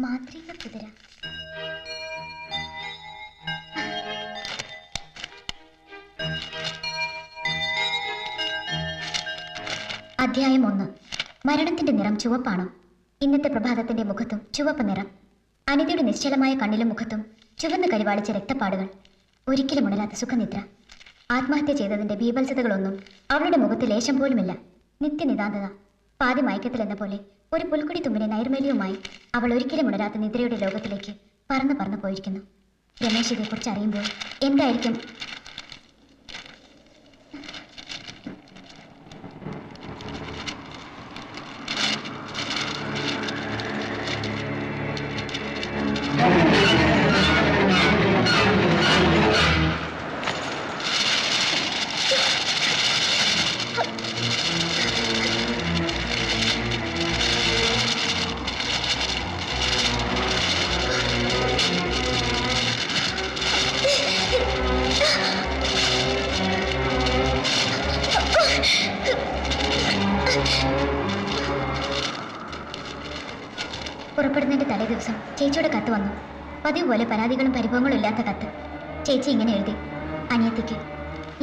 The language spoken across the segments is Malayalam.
മാന്ത്രിക കുതിര. അധ്യായം 1. മരണത്തിന്റെ നിറം ചുവപ്പാണോ? ഇന്നത്തെ പ്രഭാതത്തിന്റെ മുഖത്തും ചുവപ്പ് നിറം. അനിതയുടെ നിശ്ചലമായ കണ്ണിലും മുഖത്തും ചുവന്ന് കരിവാളിച്ച രക്തപ്പാടുകൾ. ഒരിക്കലും ഉണരാത്ത സുഖനിദ്ര. ആത്മഹത്യ ചെയ്തതിന്റെ ബീഭത്സതകളൊന്നും അവളുടെ മുഖത്ത് ലേശം പോലുമില്ല. നിത്യനിതാന്തത. പാതി മയക്കത്തിലെന്ന പോലെ ഒരു പുൽക്കുടി തുമ്പിനെ നൈർമല്യവുമായി അവൾ ഒരിക്കലും ഉണരാത്ത നിദ്രയുടെ ലോകത്തിലേക്ക് പറന്നു പറന്നു പോയിരിക്കുന്നു. രമേശ് ഇതേക്കുറിച്ച് അറിയുമ്പോൾ എന്തായിരിക്കും? പുറപ്പെടുന്നതിന്റെ തലേ ദിവസം ചേച്ചിയുടെ കത്ത് വന്നു. പതിവ് പോലെ പരാതികളും പരിഭവങ്ങളും ഇല്ലാത്ത കത്ത്. ചേച്ചി ഇങ്ങനെ എഴുതി: അനിയത്തിക്ക്,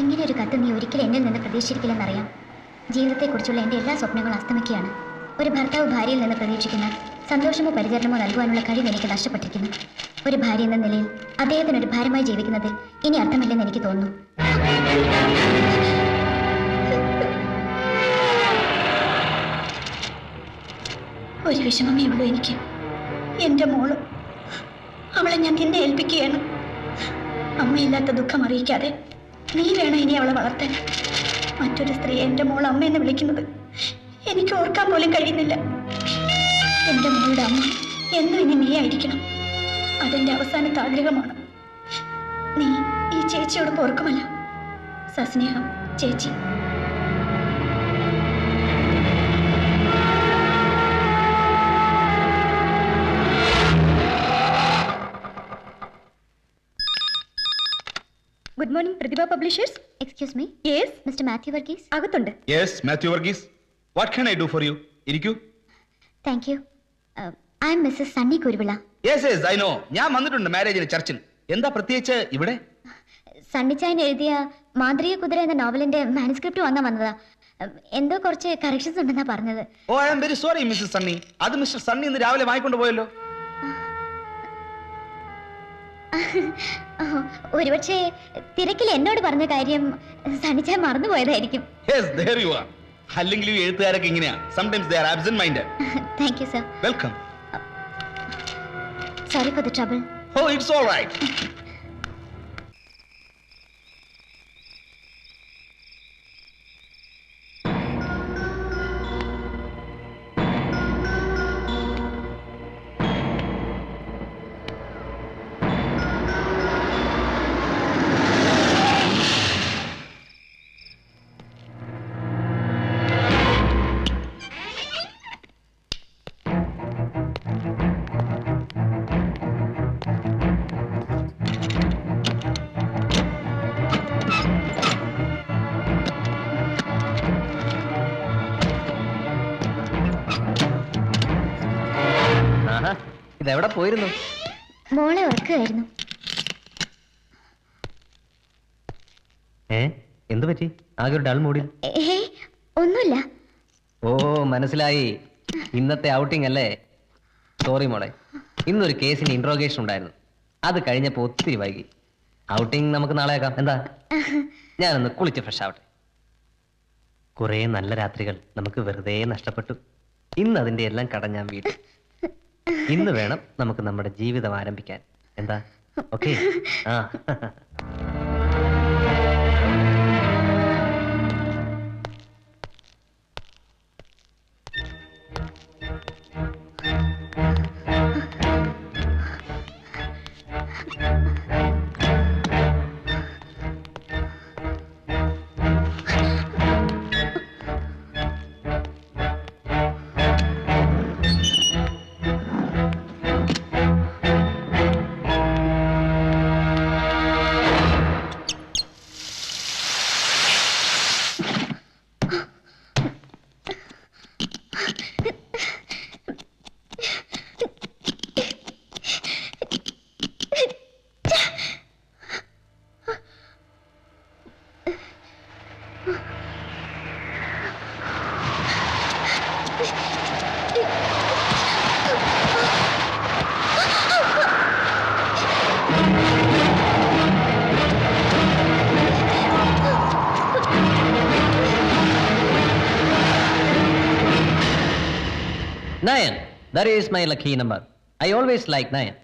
ഇങ്ങനെ ഒരു കത്ത് നീ ഒരിക്കലും എന്നിൽ നിന്ന് പ്രതീക്ഷിച്ചിരിക്കില്ലെന്നറിയാം. ജീവിതത്തെക്കുറിച്ചുള്ള എൻ്റെ എല്ലാ സ്വപ്നങ്ങളും അസ്തമിക്കുകയാണ്. ഒരു ഭർത്താവ് ഭാര്യയിൽ നിന്ന് പ്രതീക്ഷിക്കുന്ന സന്തോഷമോ പരിചരണമോ നൽകുവാനുള്ള കഴിവ് എനിക്ക് നഷ്ടപ്പെട്ടിരിക്കുന്നു. ഒരു ഭാര്യ എന്ന നിലയിൽ അദ്ദേഹത്തിനൊരു ഭാരമായി ജീവിക്കുന്നതിൽ ഇനി അർത്ഥമില്ലെന്ന് എനിക്ക് തോന്നുന്നു. ഒരു വിഷമമേ ഉള്ളൂ എനിക്ക്. എൻ്റെ മോള്, അവളെ ഞാൻ നിന്നെ ഏൽപ്പിക്കുകയാണ്. അമ്മയില്ലാത്ത ദുഃഖം അറിയിക്കാതെ നീ വേണം ഇനി അവളെ വളർത്താൻ. മറ്റൊരു സ്ത്രീ എൻ്റെ മോൾ അമ്മയെന്ന് വിളിക്കുന്നത് എനിക്ക് ഓർക്കാൻ പോലും കഴിയുന്നില്ല. എൻ്റെ മോളുടെ അമ്മ എന്നും ഇനി നീ ആയിരിക്കണം. അതെൻ്റെ അവസാനത്തെ ആഗ്രഹമാണ്. നീ ഈ ചേച്ചിയോട് ഓർക്കുമല്ല. സസ്നേഹം, ചേച്ചി. Good morning Pratibha publishers. Excuse me. Yes, mister Mathew Varghese അകത്തുണ്ട്. Yes, Mathew Varghese. What can I do for you? ഇരിക്കൂ. Thank you. I am missus Sunny Kuruvila. Yes yes, I know. ഞാൻ വന്നിട്ടുണ്ട് മാരേജിന് ചർച്ചിൽ. എന്താ പ്രത്യേകിച്ച് ഇവിടെ? സണ്ണിച്ചായൻ എഴുതിയ മാന്ത്രിക കുതിര എന്ന നോവലിന്റെ മാനുസ്ക്രിപ്റ്റ് വന്നതാ. എന്തോ കുറച്ച് കറക്ഷൻസ് ഉണ്ടെന്നാ പറഞ്ഞത്. Oh, I am very sorry missus Sunny. അത് മിസ്റ്റർ സണ്ണി ഇന്ന് രാവിലെ വാങ്ങിക്കൊണ്ട് പോയല്ലോ. ഒരുപക്ഷെ തിരക്കിൽ എന്നോട് പറഞ്ഞ കാര്യം സണ്ണിച്ചായൻ മറന്നുപോയതായിരിക്കും. Yes, there you are. അല്ലെങ്കിൽ ഈ എഴുത്തുകാരൊക്കെ ഇങ്ങനെയാ. Sometimes they are absent minded. Thank you, sir. Welcome. Sorry for the trouble. Oh, it's all right. ഇതെവിടെ പോയിരുന്നു? മോളെ ഉറക്കുകയായിരുന്നു. എന്തു പറ്റി? ആകെ ഒരു ഡൾ മൂഡിൽ. ഒന്നുമില്ല. ഓ, മനസ്സിലായി. ഇന്നത്തെ ഔട്ടിംഗ് അല്ലേ? സോറി മോളെ, ഇന്നൊരു കേസിന് ഇൻട്രോഗേഷൻ ഉണ്ടായിരുന്നു. അത് കഴിഞ്ഞപ്പോ ഒത്തിരി വൈകി. ഔട്ടിംഗ് നമുക്ക് നാളെ ആക്കാം. എന്താ? ഞാനൊന്ന് കുളിച്ച് ഫ്രഷ് ആവട്ടെ. കുറെ നല്ല രാത്രികൾ നമുക്ക് വെറുതെ നഷ്ടപ്പെട്ടു. ഇന്ന് അതിന്റെ എല്ലാം കട ഞാൻ വീട്ടു. ഇന്ന് വേണം നമുക്ക് നമ്മുടെ ജീവിതം ആരംഭിക്കാൻ. എന്താ? ഓക്കെ? ആ. Nine. That is my lucky number. I always like 9.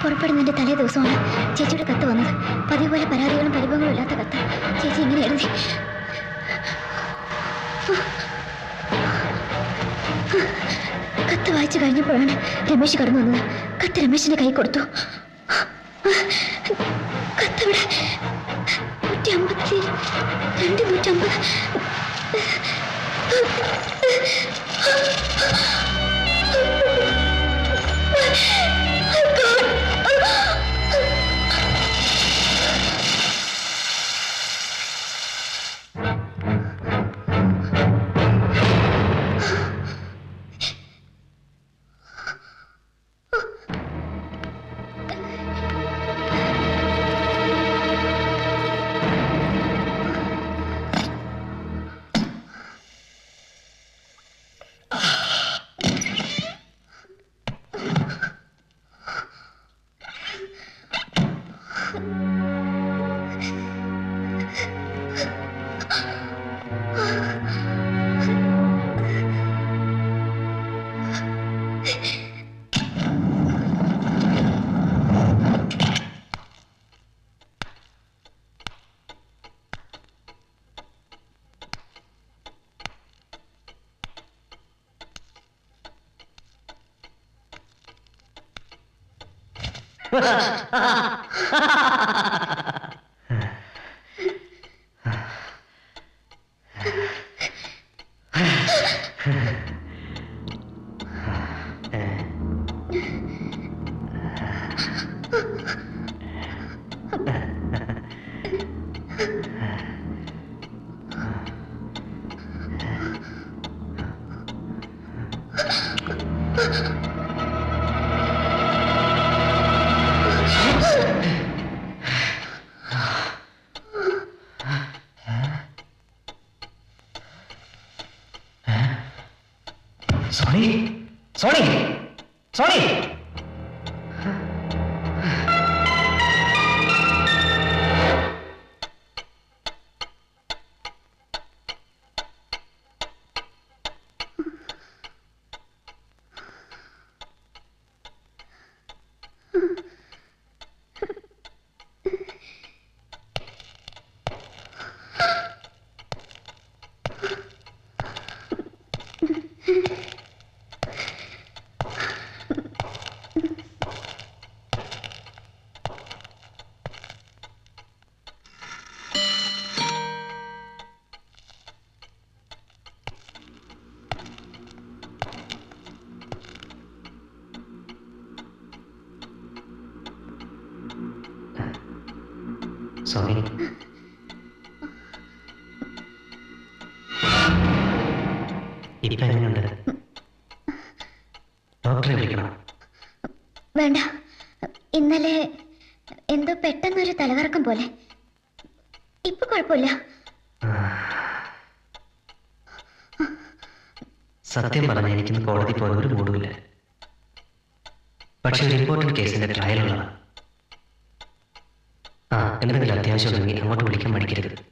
പുറപ്പെടുന്നതിന്റെ തലേ ദിവസമാണ് ചേച്ചിയുടെ കത്ത് വന്നത്. പതിവ് പോലെ പരാതികളും പരിഭവങ്ങളും ഇല്ലാത്ത കത്ത്. ചേച്ചി ഇങ്ങനെ എഴുതി: കത്ത് വായിച്ചു കഴിഞ്ഞപ്പോഴാണ് രമേശ് കടന്നു വന്നത്. കത്ത് രമേശിന്റെ കൈ കൊടുത്തു. കത്തവിടെ 152, 150. Sorry. Sorry. ഇപ്പൊ എങ്ങനെയുണ്ട്? ഡോക്ടറെ വിളിക്കണം. വേണ്ട, ഇന്നലെ എന്തോ പെട്ടെന്നൊരു തലകറക്കം പോലെ. ഇപ്പൊ കുഴപ്പമില്ല. സത്യം പറഞ്ഞ എനിക്കിന്ന് കോടതി പോയ ഒരു മൂടുമില്ല. പക്ഷെ ഒരു ഇമ്പോർട്ടന്റ് കേസിന്റെ ട്രയലുള്ളതാണ്. എന്തെങ്കിലും അത്യാവശ്യം ഉണ്ടെങ്കിൽ അങ്ങോട്ട് വിളിക്കാൻ മടിക്കരുത്.